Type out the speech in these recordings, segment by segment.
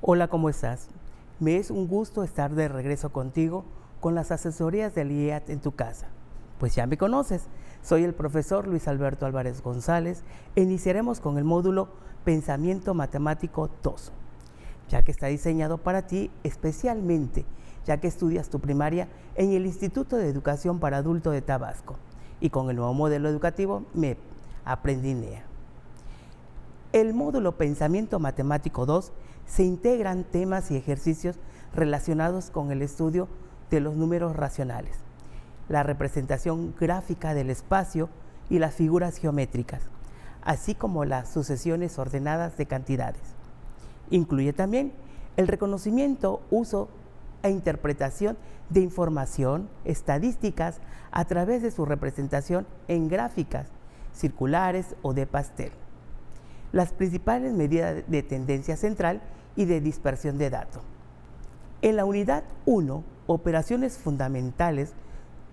Hola, ¿cómo estás? Me es un gusto estar de regreso contigo con las asesorías del IEAT en tu casa. Pues ya me conoces, soy el profesor Luis Alberto Álvarez González e iniciaremos con el módulo Pensamiento Matemático 2, ya que está diseñado para ti especialmente, ya que estudias tu primaria en el Instituto de Educación para Adultos de Tabasco y con el nuevo modelo educativo MEP, Aprendinea. El módulo Pensamiento Matemático 2 se integran temas y ejercicios relacionados con el estudio de los números racionales, la representación gráfica del espacio y las figuras geométricas, así como las sucesiones ordenadas de cantidades. Incluye también el reconocimiento, uso e interpretación de información, estadísticas a través de su representación en gráficas, circulares o de pastel. Las principales medidas de tendencia central y de dispersión de datos. En la unidad 1, operaciones fundamentales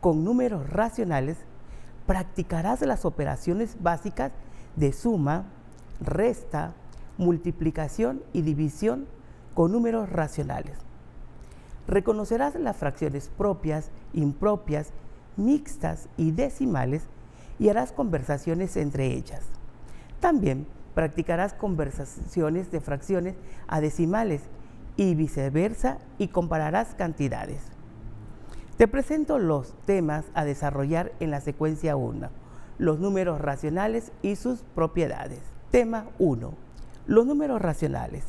con números racionales, practicarás las operaciones básicas de suma, resta, multiplicación y división con números racionales. Reconocerás las fracciones propias, impropias, mixtas y decimales y harás conversaciones entre ellas. También practicarás conversaciones de fracciones a decimales y viceversa y compararás cantidades. Te presento los temas a desarrollar en la secuencia 1, los números racionales y sus propiedades. Tema 1, los números racionales.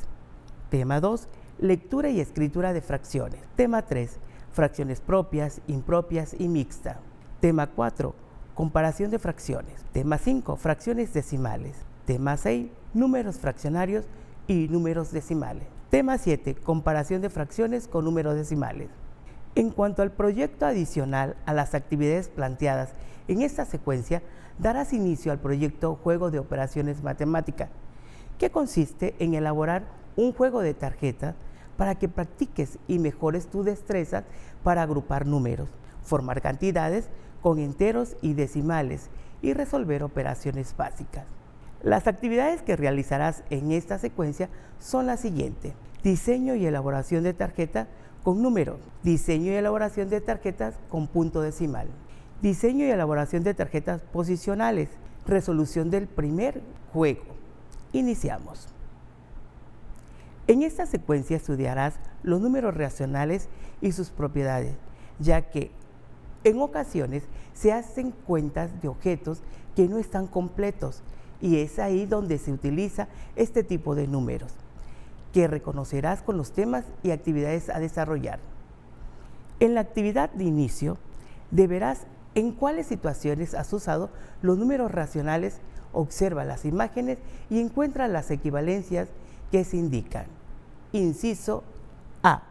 Tema 2, lectura y escritura de fracciones. Tema 3, fracciones propias, impropias y mixta. Tema 4, comparación de fracciones. Tema 5, fracciones decimales. Tema 6, números fraccionarios y números decimales. Tema 7, comparación de fracciones con números decimales. En cuanto al proyecto adicional a las actividades planteadas en esta secuencia, darás inicio al proyecto Juego de Operaciones Matemáticas, que consiste en elaborar un juego de tarjetas para que practiques y mejores tu destreza para agrupar números, formar cantidades con enteros y decimales y resolver operaciones básicas. Las actividades que realizarás en esta secuencia son las siguientes: diseño y elaboración de tarjetas con números, diseño y elaboración de tarjetas con punto decimal, diseño y elaboración de tarjetas posicionales, resolución del primer juego. Iniciamos. En esta secuencia estudiarás los números racionales y sus propiedades, ya que en ocasiones se hacen cuentas de objetos que no están completos, y es ahí donde se utiliza este tipo de números, que reconocerás con los temas y actividades a desarrollar. En la actividad de inicio, deberás en cuáles situaciones has usado los números racionales, observa las imágenes y encuentra las equivalencias que se indican. Inciso A.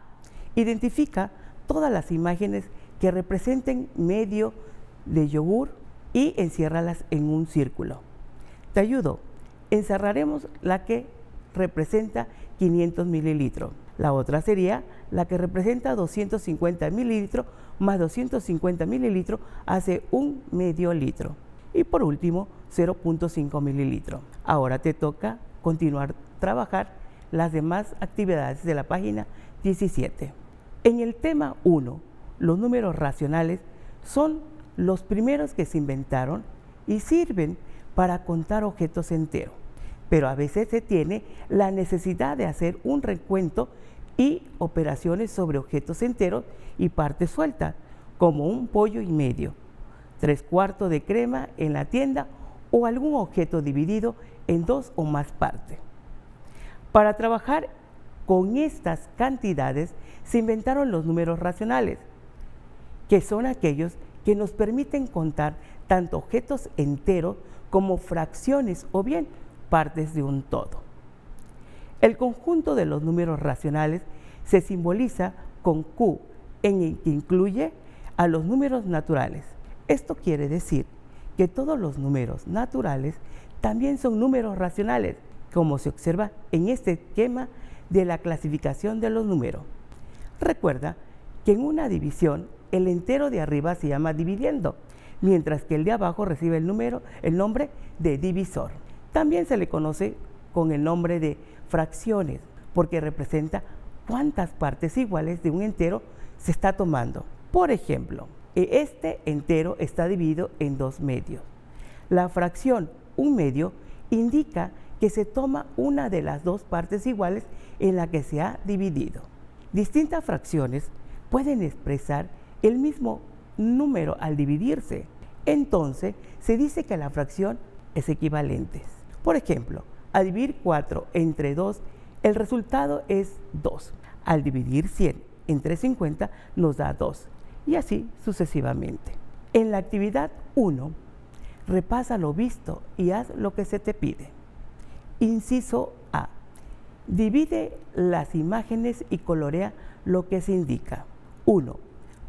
Identifica todas las imágenes que representen medio de yogur y enciérralas en un círculo. Te ayudo. Encerraremos la que representa 500 mililitros. La otra sería la que representa 250 mililitros más 250 mililitros hace un medio litro. Y por último, 0.5 mililitros. Ahora te toca continuar trabajar las demás actividades de la página 17. En el tema 1, los números racionales son los primeros que se inventaron y sirven para contar objetos enteros, pero a veces se tiene la necesidad de hacer un recuento y operaciones sobre objetos enteros y partes sueltas, como un pollo y medio, 3/4 de crema en la tienda o algún objeto dividido en 2 o más partes. Para trabajar con estas cantidades se inventaron los números racionales, que son aquellos que nos permiten contar tanto objetos enteros como fracciones o bien partes de un todo. El conjunto de los números racionales se simboliza con Q, en el que incluye a los números naturales. Esto quiere decir que todos los números naturales también son números racionales, como se observa en este esquema de la clasificación de los números. Recuerda que en una división el entero de arriba se llama dividiendo, mientras que el de abajo recibe el nombre de divisor. También se le conoce con el nombre de fracciones, porque representa cuántas partes iguales de un entero se está tomando. Por ejemplo, este entero está dividido en 2 medios. La fracción 1 medio indica que se toma una de las 2 partes iguales en la que se ha dividido. Distintas fracciones pueden expresar el mismo número al dividirse. Entonces, se dice que la fracción es equivalente. Por ejemplo, al dividir 4 entre 2, el resultado es 2. Al dividir 100 entre 50 nos da 2. Y así sucesivamente. En la actividad 1, repasa lo visto y haz lo que se te pide. Inciso A. Divide las imágenes y colorea lo que se indica. 1.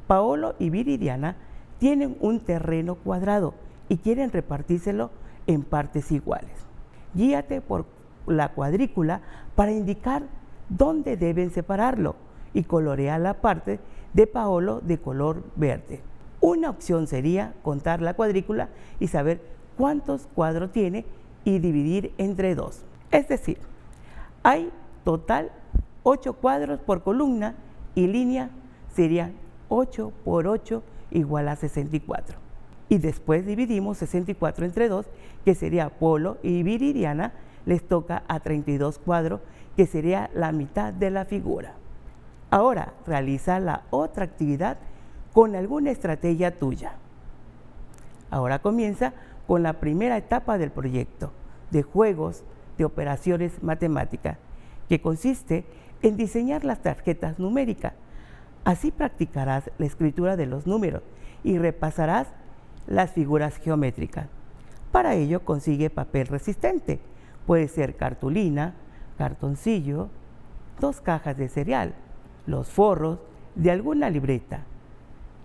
Paolo y Viridiana tienen un terreno cuadrado y quieren repartírselo en partes iguales. Guíate por la cuadrícula para indicar dónde deben separarlo y colorea la parte de Paolo de color verde. Una opción sería contar la cuadrícula y saber cuántos cuadros tiene y dividir entre 2. Es decir, hay total 8 cuadros por columna y línea, serían 8 por 8 igual a 64. Y después dividimos 64 entre 2, que sería Paolo y Viridiana, les toca a 32 cuadros, que sería la mitad de la figura. Ahora realiza la otra actividad con alguna estrategia tuya. Ahora comienza con la primera etapa del proyecto de juegos de operaciones matemáticas, que consiste en diseñar las tarjetas numéricas. Así practicarás la escritura de los números y repasarás las figuras geométricas. Para ello consigue papel resistente. Puede ser cartulina, cartoncillo, 2 cajas de cereal, los forros de alguna libreta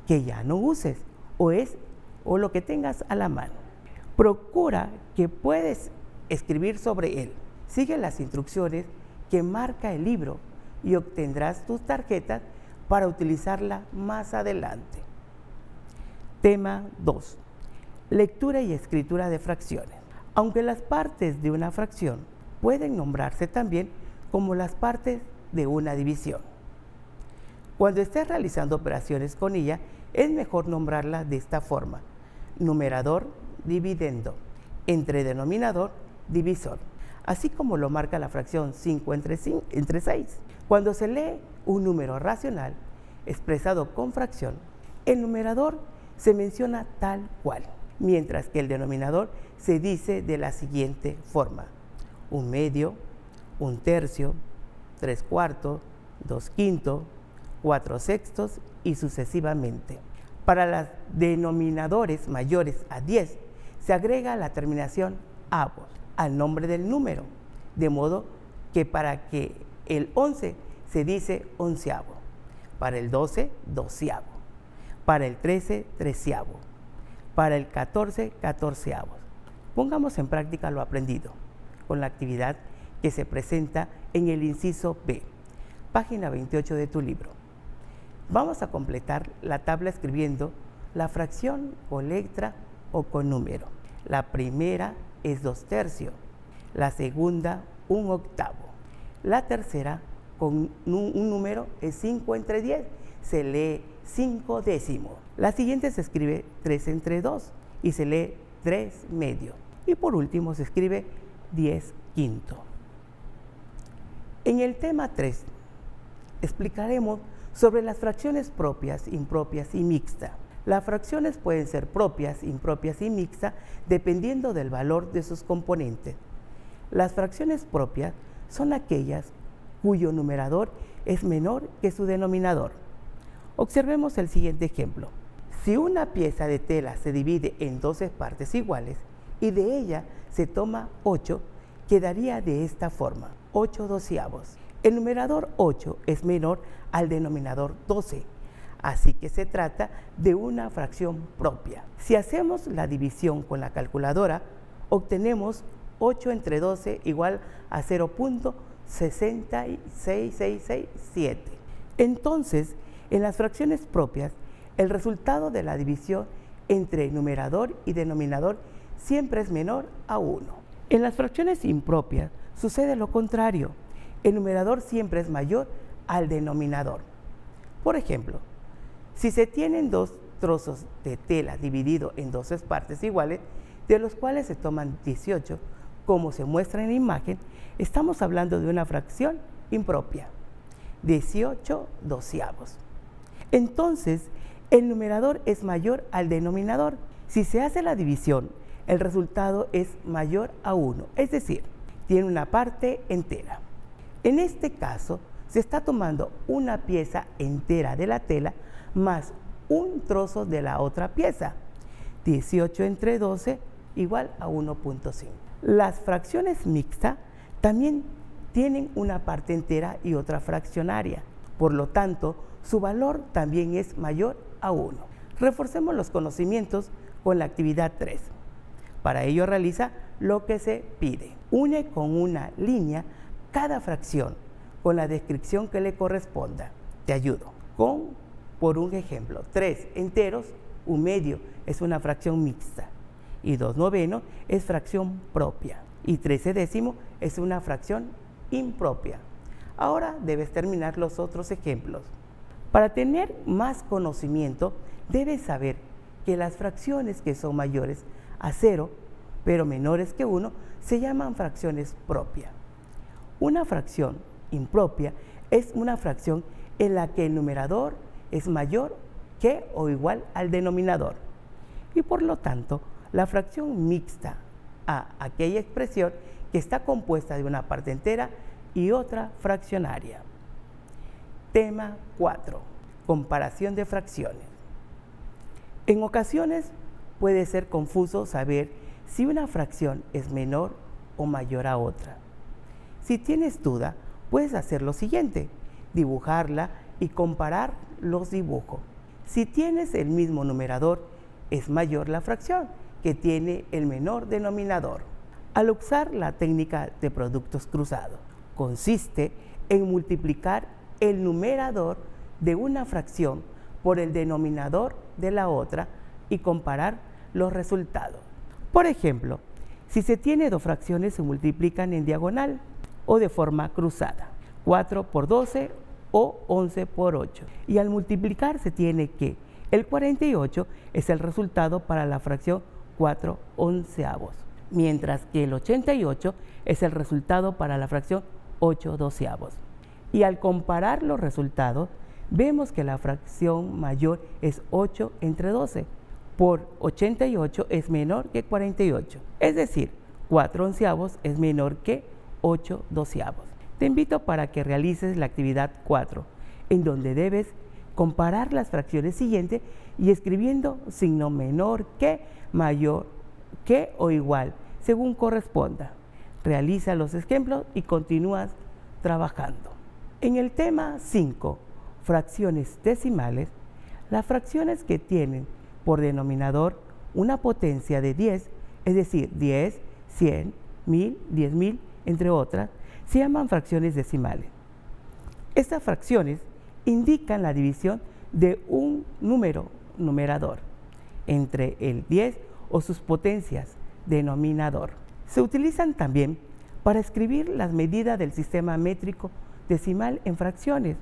que ya no uses o lo que tengas a la mano. Procura que puedes escribir sobre él. Sigue las instrucciones que marca el libro y obtendrás tus tarjetas para utilizarla más adelante. Tema 2. Lectura y escritura de fracciones. Aunque las partes de una fracción pueden nombrarse también como las partes de una división. Cuando estés realizando operaciones con ella, es mejor nombrarla de esta forma: numerador, dividendo, entre denominador, divisor, así como lo marca la fracción 5 entre 6. Cuando se lee un número racional expresado con fracción, el numerador se menciona tal cual, mientras que el denominador se dice de la siguiente forma: 1 medio, 1 tercio, 3 cuartos, 2 quintos, 4 sextos y sucesivamente. Para los denominadores mayores a 10 se agrega la terminación avo al nombre del número, de modo que para que el 11 se dice onceavo, para el 12 doceavo, para el 13 treceavo, para el 14 catorceavo. Pongamos en práctica lo aprendido con la actividad que se presenta en el inciso B, página 28 de tu libro. Vamos a completar la tabla escribiendo la fracción con letra o con número. La primera es 2 tercios, la segunda 1 octavo, la tercera con un número es 5 entre 10, se lee 5 décimos. La siguiente se escribe 3 entre 2 y se lee 3 medio. Y por último se escribe 10 quinto. En el tema 3 explicaremos sobre las fracciones propias, impropias y mixtas. Las fracciones pueden ser propias, impropias y mixtas dependiendo del valor de sus componentes. Las fracciones propias son aquellas cuyo numerador es menor que su denominador. Observemos el siguiente ejemplo. Si una pieza de tela se divide en 12 partes iguales y de ella se toma 8, quedaría de esta forma: 8 doceavos. El numerador 8 es menor al denominador 12, así que se trata de una fracción propia. Si hacemos la división con la calculadora, obtenemos 8 entre 12 igual a 0.66667. Entonces, en las fracciones propias, el resultado de la división entre numerador y denominador siempre es menor a 1. En las fracciones impropias sucede lo contrario. el numerador siempre es mayor al denominador. Por ejemplo, si se tienen dos trozos de tela divididos en 12 partes iguales, de los cuales se toman 18, como se muestra en la imagen, estamos hablando de una fracción impropia, 18 doceavos. Entonces, el numerador es mayor al denominador. Si se hace la división, el resultado es mayor a 1, es decir, tiene una parte entera. En este caso, se está tomando una pieza entera de la tela más un trozo de la otra pieza. 18 entre 12 igual a 1.5. Las fracciones mixtas también tienen una parte entera y otra fraccionaria. Por lo tanto, su valor también es mayor a 1. Reforcemos los conocimientos con la actividad 3. Para ello realiza lo que se pide. Une con una línea cada fracción con la descripción que le corresponda. Te ayudo. Por un ejemplo, 3 enteros, 1/2 es una fracción mixta y 2/9 es fracción propia y 13 es una fracción impropia. Ahora debes terminar los otros ejemplos. Para tener más conocimiento, debes saber que las fracciones que son mayores a 0, pero menores que 1, se llaman fracciones propias. Una fracción impropia es una fracción en la que el numerador es mayor que o igual al denominador. Y por lo tanto, la fracción mixta a aquella expresión que está compuesta de una parte entera y otra fraccionaria. Tema 4. Comparación de fracciones. En ocasiones puede ser confuso saber si una fracción es menor o mayor a otra. Si tienes duda, puedes hacer lo siguiente: dibujarla y comparar los dibujos. Si tienes el mismo numerador, es mayor la fracción que tiene el menor denominador. Al usar la técnica de productos cruzados, consiste en multiplicar el numerador de una fracción por el denominador de la otra y comparar los resultados. Por ejemplo, si se tiene dos fracciones, se multiplican en diagonal o de forma cruzada, 4 por 12 o 11 por 8. Y al multiplicar se tiene que el 48 es el resultado para la fracción 4 onceavos, mientras que el 88 es el resultado para la fracción 8 doceavos. Y al comparar los resultados, vemos que la fracción mayor es 8 entre 12, por 88 es menor que 48, es decir, 4 onceavos es menor que 8 doceavos. Te invito para que realices la actividad 4, en donde debes comparar las fracciones siguientes y escribiendo signo menor que, mayor que o igual, según corresponda. Realiza los ejemplos y continúas trabajando. En el tema 5, fracciones decimales, las fracciones que tienen por denominador una potencia de 10, es decir, 10, 100, 1000, 10.000, entre otras, se llaman fracciones decimales. Estas fracciones indican la división de un numerador entre el 10 o sus potencias denominador. Se utilizan también para escribir las medidas del sistema métrico decimal en fracciones.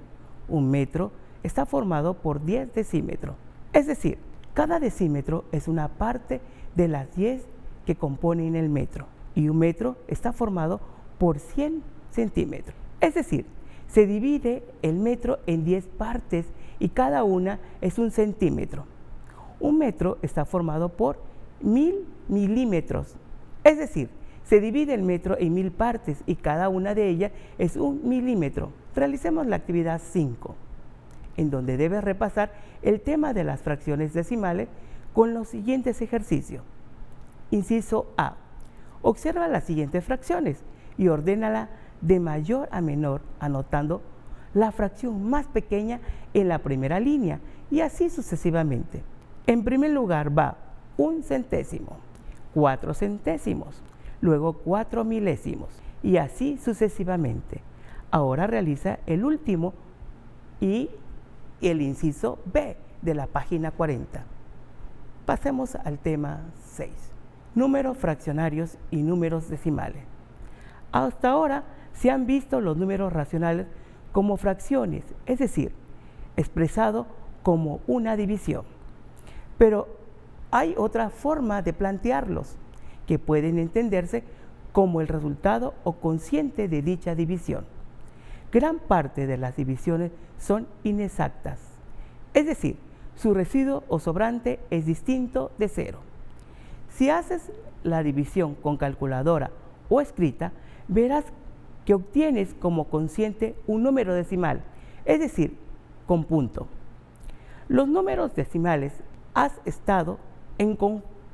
Un metro está formado por 10 decímetros, es decir, cada decímetro es una parte de las 10 que componen el metro, y un metro está formado por 100 centímetros. Es decir, se divide el metro en 10 partes y cada una es un centímetro. Un metro está formado por 1000 milímetros, es decir, se divide el metro en 1000 partes y cada una de ellas es un milímetro. Realicemos la actividad 5, en donde debes repasar el tema de las fracciones decimales con los siguientes ejercicios. Inciso A. Observa las siguientes fracciones y ordénala de mayor a menor, anotando la fracción más pequeña en la primera línea y así sucesivamente. En primer lugar va 1 centésimo, 4 centésimos, luego 4 milésimos y así sucesivamente. Ahora realiza el último y el inciso B de la página 40. Pasemos al tema 6. Números fraccionarios y números decimales. Hasta ahora se han visto los números racionales como fracciones, es decir, expresado como una división. Pero hay otra forma de plantearlos, que pueden entenderse como el resultado o cociente de dicha división. Gran parte de las divisiones son inexactas, es decir, su residuo o sobrante es distinto de cero. Si haces la división con calculadora o escrita, verás que obtienes como cociente un número decimal, es decir, con punto. Los números decimales has estado en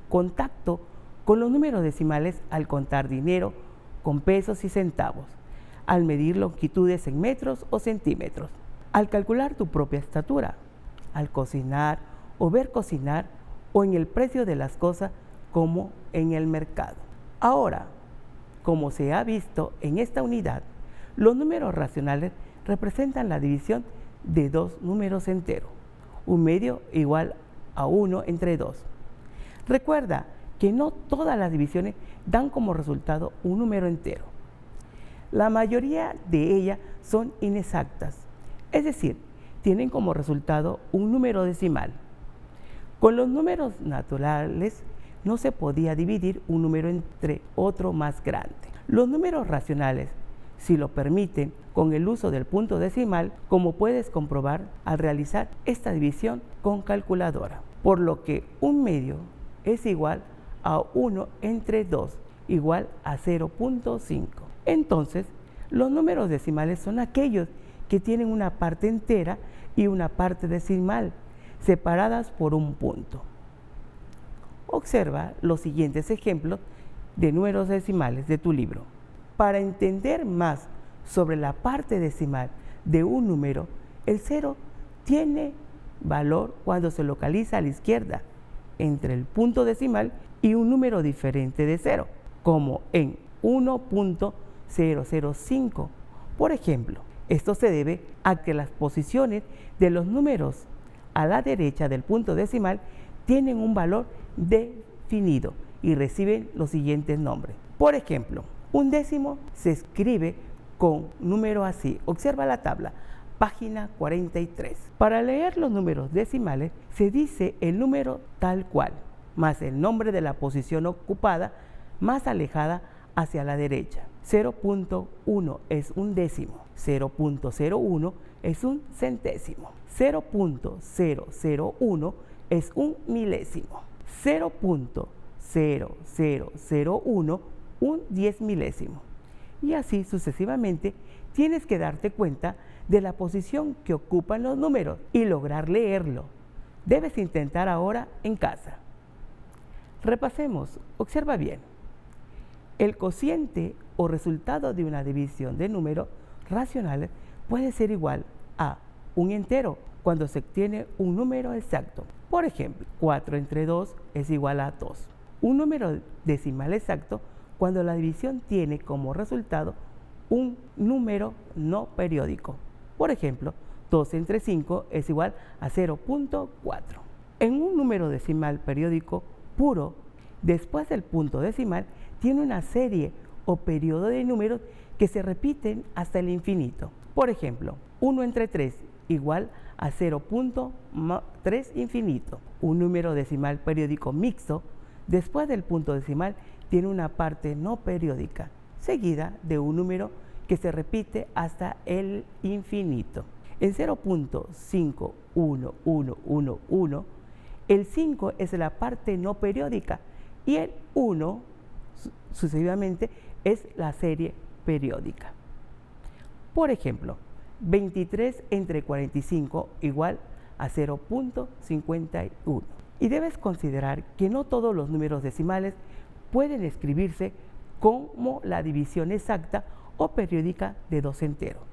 contacto con los números decimales al contar dinero con pesos y centavos, al medir longitudes en metros o centímetros, al calcular tu propia estatura, al cocinar o ver cocinar o en el precio de las cosas como en el mercado. Ahora, como se ha visto en esta unidad, los números racionales representan la división de dos números enteros, un medio igual a 1 entre 2. Recuerda que no todas las divisiones dan como resultado un número entero. La mayoría de ellas son inexactas, es decir, tienen como resultado un número decimal. Con los números naturales no se podía dividir un número entre otro más grande. Los números racionales, si lo permiten, con el uso del punto decimal, como puedes comprobar al realizar esta división con calculadora. Por lo que un medio es igual a 1 entre 2, igual a 0.5. Entonces, los números decimales son aquellos que tienen una parte entera y una parte decimal, separadas por un punto. Observa los siguientes ejemplos de números decimales de tu libro. Para entender más sobre la parte decimal de un número, el 0 tiene valor cuando se localiza a la izquierda entre el punto decimal y un número diferente de 0, como en 1.005. Por ejemplo, esto se debe a que las posiciones de los números a la derecha del punto decimal tienen un valor definido y reciben los siguientes nombres. Por ejemplo, un décimo se escribe con número así. Observa la tabla, página 43. Para leer los números decimales se dice el número tal cual, más el nombre de la posición ocupada más alejada hacia la derecha. 0.1 es un décimo, 0.01 es un centésimo, 0.001 es un milésimo, 0.0001 un 10 milésimo. Y así sucesivamente tienes que darte cuenta de la posición que ocupan los números y lograr leerlo. Debes intentar ahora en casa. Repasemos, observa bien. El cociente o resultado de una división de números racionales puede ser igual a un entero cuando se obtiene un número exacto. Por ejemplo, 4 entre 2 es igual a 2. Un número decimal exacto cuando la división tiene como resultado un número no periódico. Por ejemplo, 2 entre 5 es igual a 0.4. En un número decimal periódico puro, después del punto decimal, tiene una serie o periodo de números que se repiten hasta el infinito. Por ejemplo, 1 entre 3 igual a 0.3 infinito. Un número decimal periódico mixto, después del punto decimal, tiene una parte no periódica, seguida de un número que se repite hasta el infinito. En 0.51111, el 5 es la parte no periódica y el 1 sucesivamente es la serie periódica. Por ejemplo, 23 entre 45 igual a 0.51. Y debes considerar que no todos los números decimales pueden escribirse como la división exacta o periódica de dos enteros.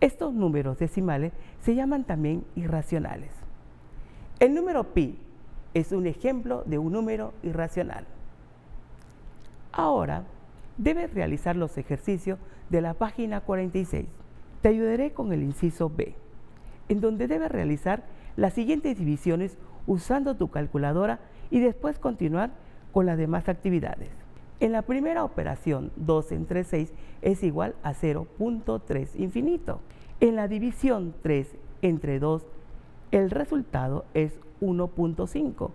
Estos números decimales se llaman también irracionales. El número pi es un ejemplo de un número irracional. Ahora, debes realizar los ejercicios de la página 46. Te ayudaré con el inciso B, en donde debes realizar las siguientes divisiones usando tu calculadora y después continuar con las demás actividades. En la primera operación, 2 entre 6 es igual a 0.3 infinito. En la división 3 entre 2, el resultado es 1.5.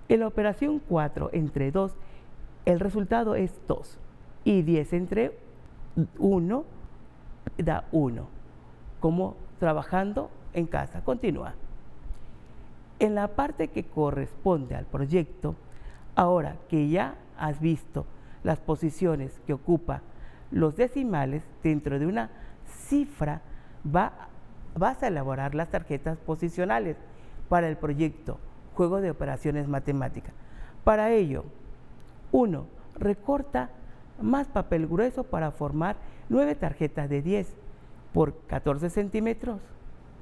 En la operación 4 entre 2, el resultado es 2. Y 10 entre 1 da 1. Como trabajando en casa. Continúa. En la parte que corresponde al proyecto, ahora que ya has visto las posiciones que ocupa los decimales dentro de una cifra, vas a elaborar las tarjetas posicionales para el proyecto Juego de Operaciones Matemáticas. Para ello, 1. Recorta más papel grueso para formar 9 tarjetas de 10 por 14 centímetros.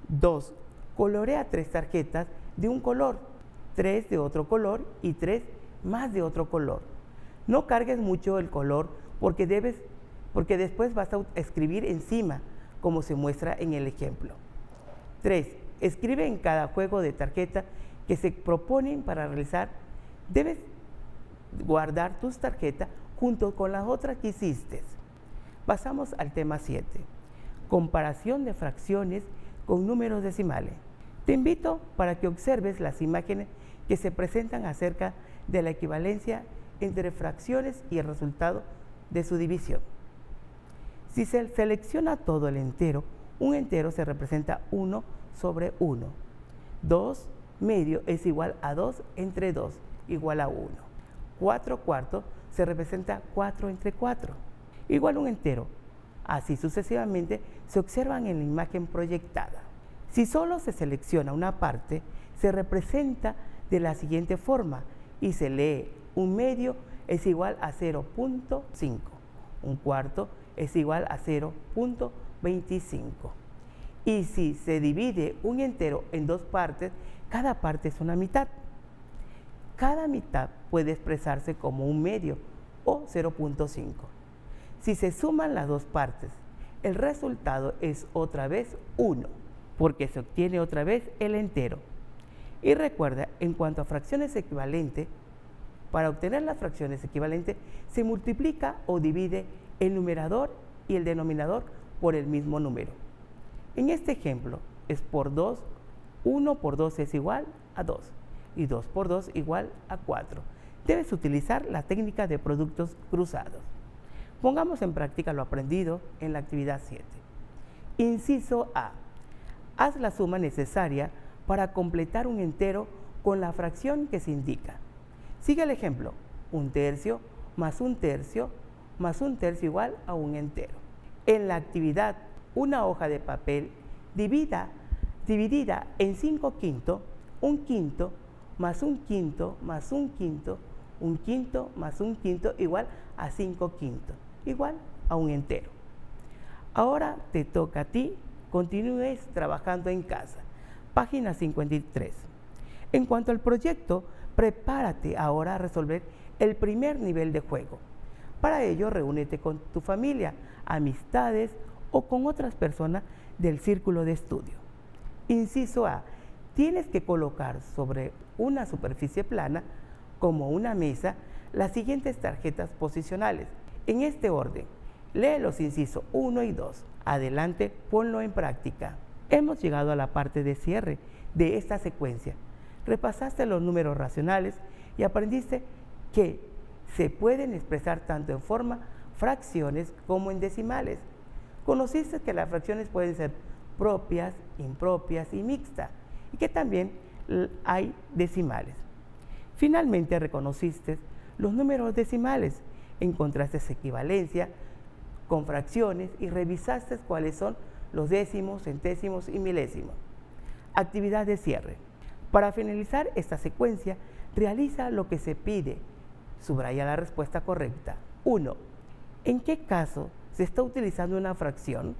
2. Colorea 3 tarjetas de un color, 3 de otro color y 3 más de otro color. No cargues mucho el color porque después vas a escribir encima, como se muestra en el ejemplo. 3. Escribe en cada juego de tarjeta que se proponen para realizar. Debes guardar tus tarjetas junto con las otras que hiciste. Pasamos al tema 7. Comparación de fracciones con números decimales. Te invito para que observes las imágenes que se presentan acerca de la equivalencia entre fracciones y el resultado de su división. Si se selecciona todo el entero, un entero se representa 1 sobre 1. 2 medio es igual a 2 entre 2, igual a 1. 4 cuartos se representa 4 entre 4, igual a un entero. Así sucesivamente se observan en la imagen proyectada. Si solo se selecciona una parte, se representa de la siguiente forma y se lee: un medio es igual a 0.5, un cuarto es igual a 0.25. Y si se divide un entero en 2 partes, cada parte es una mitad. Cada mitad puede expresarse como un medio o 0.5. Si se suman las 2 partes, el resultado es otra vez 1, porque se obtiene otra vez el entero. Y recuerda, en cuanto a fracciones equivalentes, para obtener las fracciones equivalentes se multiplica o divide el numerador y el denominador por el mismo número. En este ejemplo es por 2, 1 por 2 es igual a 2 y 2 por 2 igual a 4. Debes utilizar la técnica de productos cruzados. Pongamos en práctica lo aprendido en la actividad 7. Inciso A. Haz la suma necesaria para completar un entero con la fracción que se indica. Sigue el ejemplo: 1/3 más 1/3 más 1/3 igual a un entero. En la actividad, una hoja de papel dividida en 5 quintos, 1 quinto más 1 quinto más 1 quinto, 1 quinto más 1 quinto igual a 5 quintos, igual a un entero. Ahora te toca a ti. Continúes trabajando en casa. Página 53. En cuanto al proyecto, prepárate ahora a resolver el primer nivel de juego. Para ello, reúnete con tu familia, amistades o con otras personas del círculo de estudio. Inciso A. Tienes que colocar sobre una superficie plana, como una mesa, las siguientes tarjetas posicionales. En este orden, lee los incisos 1 y 2. Adelante, ponlo en práctica. Hemos llegado a la parte de cierre de esta secuencia. Repasaste los números racionales y aprendiste que se pueden expresar tanto en forma fracciones como en decimales. Conociste que las fracciones pueden ser propias, impropias y mixtas, y que también hay decimales. Finalmente reconociste los números decimales, encontraste equivalencia con fracciones y revisaste cuáles son los décimos, centésimos y milésimos. Actividad de cierre. Para finalizar esta secuencia, realiza lo que se pide. Subraya la respuesta correcta. 1. ¿En qué caso se está utilizando una fracción?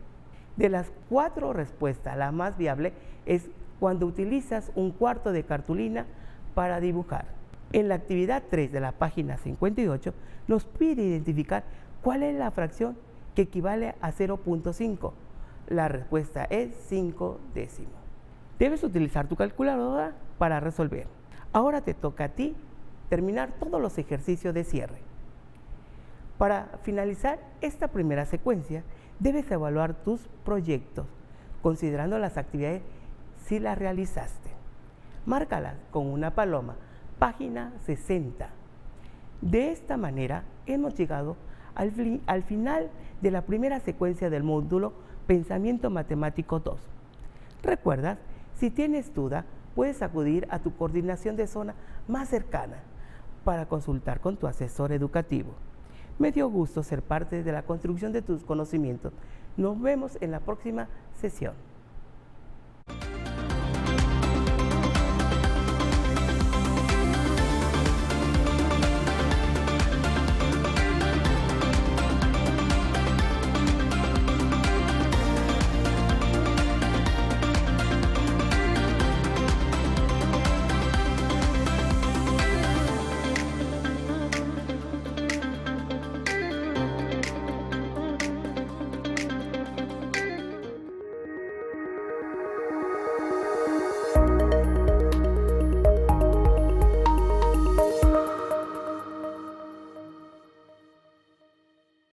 De las 4 respuestas, la más viable es cuando utilizas un cuarto de cartulina para dibujar. En la actividad 3 de la página 58 nos pide identificar cuál es la fracción que equivale a 0.5. La respuesta es 5 décimos. Debes utilizar tu calculadora para resolver. Ahora te toca a ti terminar todos los ejercicios de cierre. Para finalizar esta primera secuencia, debes evaluar tus proyectos, considerando las actividades si las realizaste. Márcalas con una paloma, página 60. De esta manera, hemos llegado al final de la primera secuencia del módulo Pensamiento Matemático 2. ¿Recuerdas? Si tienes duda, puedes acudir a tu coordinación de zona más cercana para consultar con tu asesor educativo. Me dio gusto ser parte de la construcción de tus conocimientos. Nos vemos en la próxima sesión.